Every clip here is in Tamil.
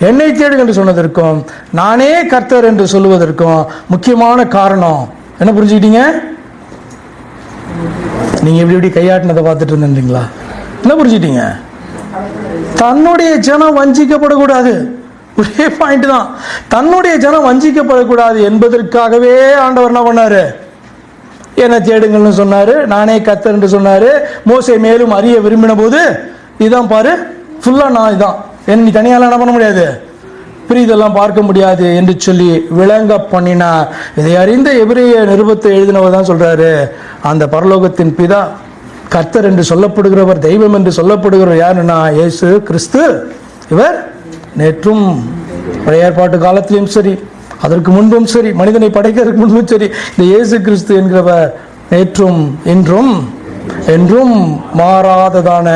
என்னை தேடுங்கள் என்று சொன்னதற்கும் நானே கர்த்தர் என்று சொல்லுவதற்கும் முக்கியமான காரணம் என்ன புரிஞ்சுக்கிட்டீங்க? நீங்க எப்படி கையாட்டினதை பார்த்துட்டு இருந்தீங்களா? என்ன புரிஞ்சுக்கிட்டீங்க? தன்னுடைய ஜனம் வஞ்சிக்கப்படக்கூடாது. ஒரே பாயிண்ட் தான். தன்னுடைய ஜனம் வஞ்சிக்கப்படக்கூடாது என்பதற்காகவே ஆண்டவர் என்ன பண்ணாரு? என்ன தேடுங்கள்னு சொன்னாரு, நானே கர்த்தர் என்று சொன்னாரு. மோசே மேலும் அறிய விரும்பின போது இதான் பாரு, ஃபுல்லா நான் இதான், நீ தனியால என்ன பண்ண முடியாது, பிரிதெல்லாம் பார்க்க முடியாது என்று சொல்லி விளங்க பண்ணினார். இதை அறிந்த எபிரேய நிருபத்தை எழுதினவர் தான் சொல்றாரு, அந்த பரலோகத்தின் பிதா கர்த்தர் என்று சொல்லப்படுகிறவர், தெய்வம் என்று சொல்லப்படுகிறவர் யாருன்னா இயேசு கிறிஸ்து. இவர் நேற்றும் பழைய ஏற்பாட்டு காலத்திலும் சரி, அதற்கு முன்பும் சரி, மனிதனை படைக்கிறதுக்கு முன்பும் சரி, இந்த இயேசு கிறிஸ்து என்கிறவர் நேற்றும் இன்றும் என்றும் மாறாததான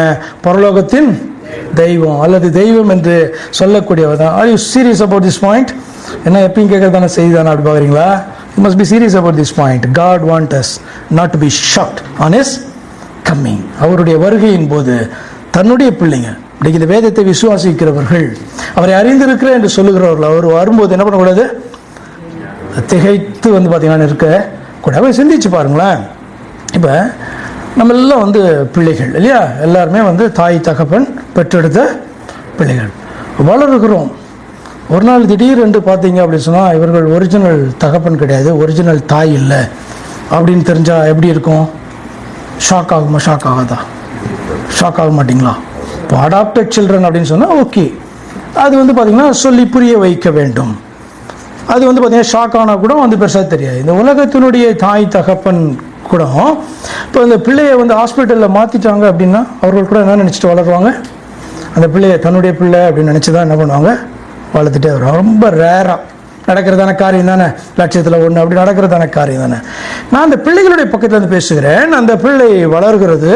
பரலோகத்தின் தெய்வம் அல்லது தெய்வம் என்று சொல்லக்கூடியவர் தான். Are you serious about this point? என்ன எப்பயும் கேட்கறதான செய்தி தானே அப்படி பார்க்குறீங்களா? You must be serious about this point. God want us not to be shocked on his coming. அவருடைய வருகையின் போது தன்னுடைய பிள்ளைங்க, இன்னைக்கு இந்த வேதத்தை விசுவாசிக்கிறவர்கள், அவரை அறிந்திருக்கிற என்று சொல்லுகிறவர்கள், அவர் வரும்போது என்ன பண்ணக்கூடாது? திகைத்து பார்த்தீங்கன்னா இருக்க கூட சிந்திச்சு பாருங்களேன். இப்போ நம்ம எல்லாம் பிள்ளைகள் இல்லையா? எல்லாருமே தாய் தகப்பன் பெற்றெடுத்த பிள்ளைகள் வளருகிறோம். ஒரு நாள் திடீர் என்று பார்த்தீங்க அப்படின்னு சொன்னால் இவர்கள் ஒரிஜினல் தகப்பன் கிடையாது, ஒரிஜினல் தாய் இல்லை அப்படின்னு தெரிஞ்சால் எப்படி இருக்கும்? ஷாக் ஆகுமா? ஷாக் ஆகாதா? ஷாக் ஆக மாட்டிங்களா? இப்போ அடாப்டட் சில்ட்ரன் அப்படின்னு சொன்னால் ஓகே, அது பார்த்தீங்கன்னா சொல்லி புரிய வைக்க வேண்டும். அது பார்த்தீங்கன்னா ஷாக் ஆனால் கூட பெருசாக தெரியாது. இந்த உலகத்தினுடைய தாய் தகப்பன் கூட இப்போ இந்த பிள்ளையை ஹாஸ்பிட்டலில் மாற்றிட்டாங்க அப்படின்னா அவர்கள் கூட என்ன நினச்சிட்டு வளருவாங்க? அந்த பிள்ளையை தன்னுடைய பிள்ளை அப்படின்னு நினச்சி தான் என்ன பண்ணுவாங்க? வளர்த்துட்டே வருவாங்க. ரொம்ப ரேராக நடக்கிறதான காரியம் தானே, லட்சத்தில் ஒன்று அப்படி நடக்கிறதான காரியம் தானே. நான் அந்த பிள்ளைகளுடைய பக்கத்தில் பேசுகிறேன். அந்த பிள்ளை வளர்கிறது.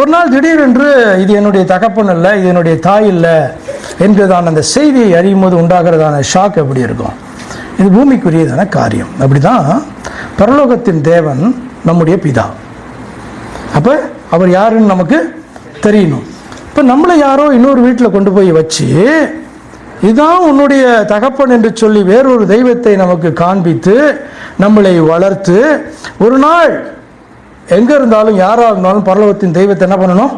ஒரு நாள் திடீரென்று இது என்னுடைய தகப்பன் இல்லை, இது என்னுடைய தாய் இல்லை என்கிறதான அந்த செய்தியை அறியும் போது உண்டாகிறதான ஷாக் எப்படி இருக்கும்? இது பூமிக்குரியதான காரியம். அப்படிதான் பரலோகத்தின் தேவன் நம்முடைய பிதா. அப்போ அவர் யாருன்னு நமக்கு தெரியணும். இப்போ நம்மளை யாரோ இன்னொரு வீட்டில் கொண்டு போய் வச்சு இதுதான் உன்னுடைய தகப்பன் என்று சொல்லி வேறொரு தெய்வத்தை நமக்கு காண்பித்து நம்மளை வளர்த்து ஒரு நாள் எங்கே இருந்தாலும் யாராக இருந்தாலும் பரலோகத்தின் தெய்வத்தை என்ன பண்ணணும்?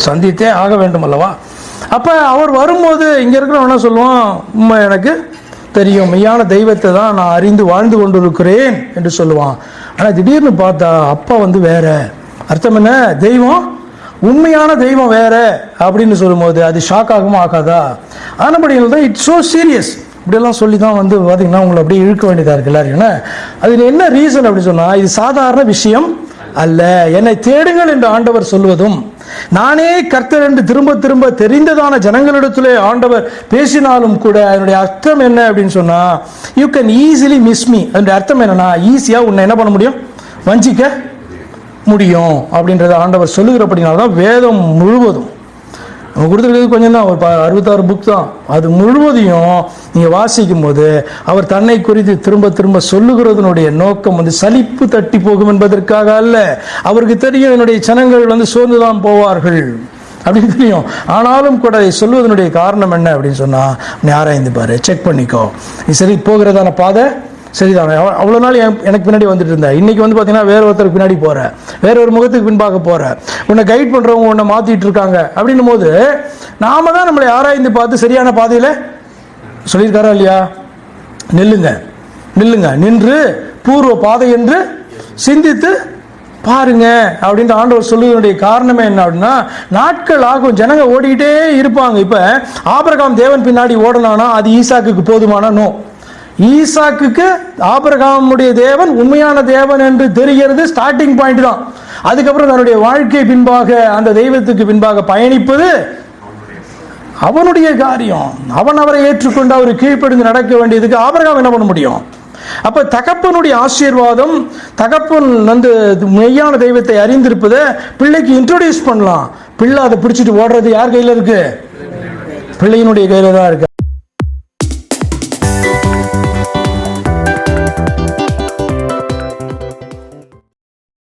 சந்தித்தே ஆக வேண்டும் அல்லவா? அப்போ அவர் வரும்போது இங்கே இருக்கிறவன் என்ன சொல்லுவான்? உண்மை எனக்கு தெரியும், மெய்யான தெய்வத்தை தான் நான் அறிந்து வாழ்ந்து கொண்டிருக்கிறேன் என்று சொல்லுவான். ஆனால் திடீர்னு பார்த்தா அப்பா வேற. அர்த்தம் என்ன? தெய்வம், உண்மையான தெய்வம் வேற அப்படின்னு சொல்லும்போது அது ஷாக் ஆகுமா ஆகாதா? ஆனபடியில் தான் இட்ஸ் ஸோ சீரியஸ். இப்படியெல்லாம் சொல்லி தான் பார்த்தீங்கன்னா உங்களை அப்படியே இழுக்க வேண்டியதாக இருக்கு எல்லாரும். அது என்ன ரீசன் அப்படின்னு சொன்னால் இது சாதாரண விஷயம் அல்ல. என்னை தேடுங்கள் என்று ஆண்டவர் சொல்வதும், நானே கர்த்தர் என்று திரும்ப திரும்ப தெரிந்ததான ஜனங்களிடத்திலே ஆண்டவர் பேசினாலும் கூட அதனுடைய அர்த்தம் என்ன அப்படின்னு சொன்னா, you can easily miss me. அதனுடைய அர்த்தம் என்னன்னா, ஈஸியா உன்னை என்ன பண்ண முடியும்? வஞ்சிக்க முடியும் அப்படின்றத ஆண்டவர் சொல்லுகிறபடினால்தான் வேதம் முழுவதும் நம்ம கொடுத்துருக்கிறது கொஞ்சம் தான், ஒரு 66 புக் தான். அது முழுவதையும் நீங்கள் வாசிக்கும் போது அவர் தன்னை குறித்து திரும்ப திரும்ப சொல்லுகிறதனுடைய நோக்கம் சலிப்பு தட்டி போகும் என்பதற்காக அல்ல. அவருக்கு தெரியும் என்னுடைய ஜனங்கள் சோர்ந்துதான் போவார்கள் அப்படின்னு தெரியும். ஆனாலும் கூட அதை சொல்வதனுடைய காரணம் என்ன அப்படின்னு சொன்னால், நீ ஆராய்ந்து பாரு, செக் பண்ணிக்கோ, நீ சரி போகிறதான பாதை சரிதான். அவ்வளோ நாள் எனக்கு பின்னாடி வந்துட்டு இருந்த, இன்னைக்கு பார்த்தீங்கன்னா வேற ஒருத்தருக்கு பின்னாடி போற, வேற ஒரு முகத்துக்கு பின்பாக போற, உன்னை கைட் பண்றவங்க உன்னை மாத்திட்டு இருக்காங்க அப்படின்னும் போது நாம தான் நம்மளை ஆராய்ந்து பார்த்து சரியான பாதையில சொல்லியிருக்காரா இல்லையா? நில்லுங்க நில்லுங்க, நின்று பூர்வ பாதை என்று சிந்தித்து பாருங்க அப்படின்ற ஆண்டவர் சொல்லுவதனுடைய காரணமே என்ன அப்படின்னா, நாட்கள் ஆகும், ஜனங்க ஓடிக்கிட்டே இருப்பாங்க. இப்ப ஆபிரகாம் தேவன் பின்னாடி ஓடனானா அது ஈசாக்குக்கு போதுமானா? நோ. ஈசாக்குக்கு ஆபிரகாமுடைய தேவன் உண்மையான தேவன் என்று தெரிகிறது ஸ்டார்டிங் பாயிண்ட் தான். அதுக்கப்புறம் தன்னுடைய வாழ்க்கை பின்பாக அந்த தெய்வத்துக்கு பின்பாக பயணிப்பது அவனுடைய காரியம். அவன் அவரை ஏற்றுக்கொண்டு அவர் கீழ்ப்படிந்து நடக்க வேண்டியதுக்கு ஆபிரகாம் என்ன பண்ண முடியும்? அப்ப தகப்பனுடைய ஆசீர்வாதம், தகப்பன் மெய்யான தெய்வத்தை அறிந்திருப்பதை பிள்ளைக்கு இன்ட்ரோடியூஸ் பண்ணலாம். பிள்ளை அதை பிடிச்சிட்டு ஓடுறது யார் கையில இருக்கு? பிள்ளையினுடைய கையில தான் இருக்கு.